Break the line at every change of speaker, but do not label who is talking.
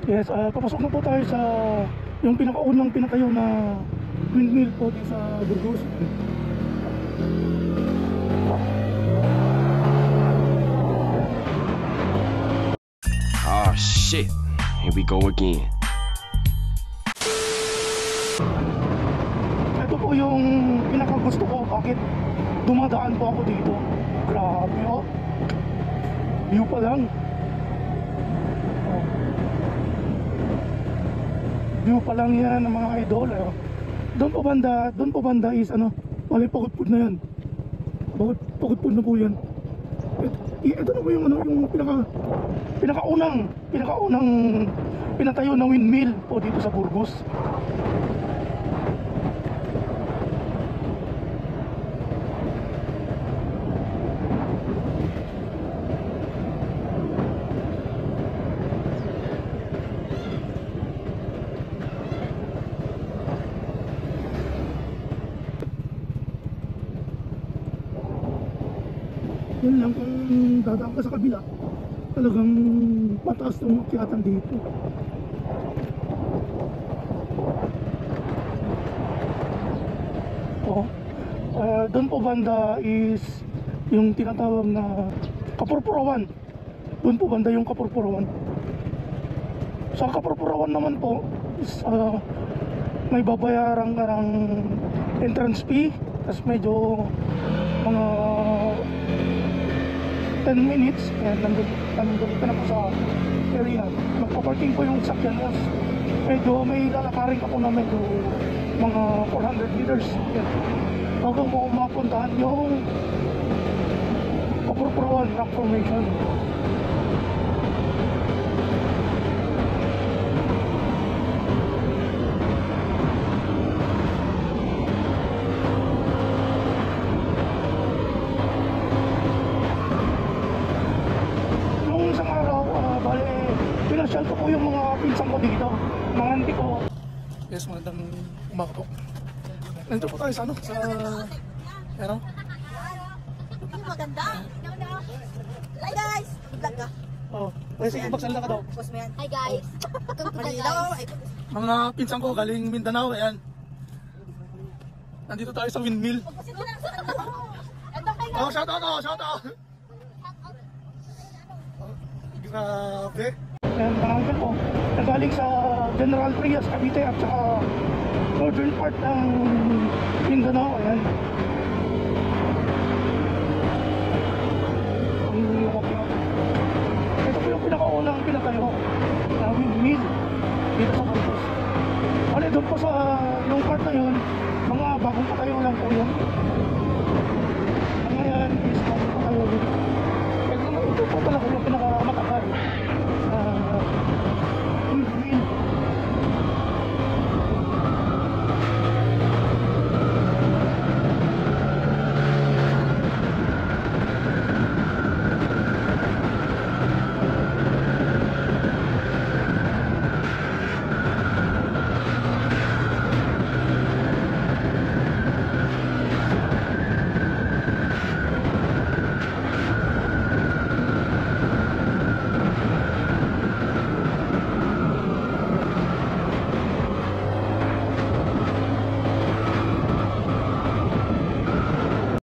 Yes, papasok na po tayo sa yung pinakaunang pinatayo na windmill po din sa Burgos.
Oh shit, here we go again.
Ito po yung pinakagusto ko, bakit dumadaan po ako dito. Grabe oh, view pa lang. View pa lang yan ng mga idol. Doon po banda is ano, bali Pagudpud na yan. Pagudpud na po yan. Ito na po yung ano, yung pinakaunang pinatayo na windmill po dito sa Burgos. Yun lang, kung dadaan ka sa kabila, talagang mataas ng makyatan dito. Doon po banda is yung tinatawag na Kapurpurawan. Doon po banda yung Kapurpurawan. Sa Kapurpurawan naman po is, may babayaran ka ng entrance fee, tapos medyo mga 10 minutes and nandun ka na po sa area. Magpaparking po yung sakyan mo. Medyo may lalakarin ka po na medyo mga 400 meters. Hanggang po mapuntahan yung Kapurpurawan Rock Formation. Pinasyal ko po yung mga pinsan ko dito, mga auntie ko. Yes, magandang umaga po. Nandito po tayo sa ano, sa ano?
Maganda. Hi guys! Vlog ka?
Oo. Kasi sige, magsalita ka daw.
Post mo yan. Hi guys!
Mga pinsan ko galing Mindanao, ayan. Nandito tayo sa windmill. Oh, shout out! Grabe. Ayan, mga uncle po, nagaling sa General Trias, Cavite at saka northern part ng Mindanao. Ayan. Ito po yung pinakaunang pinatayo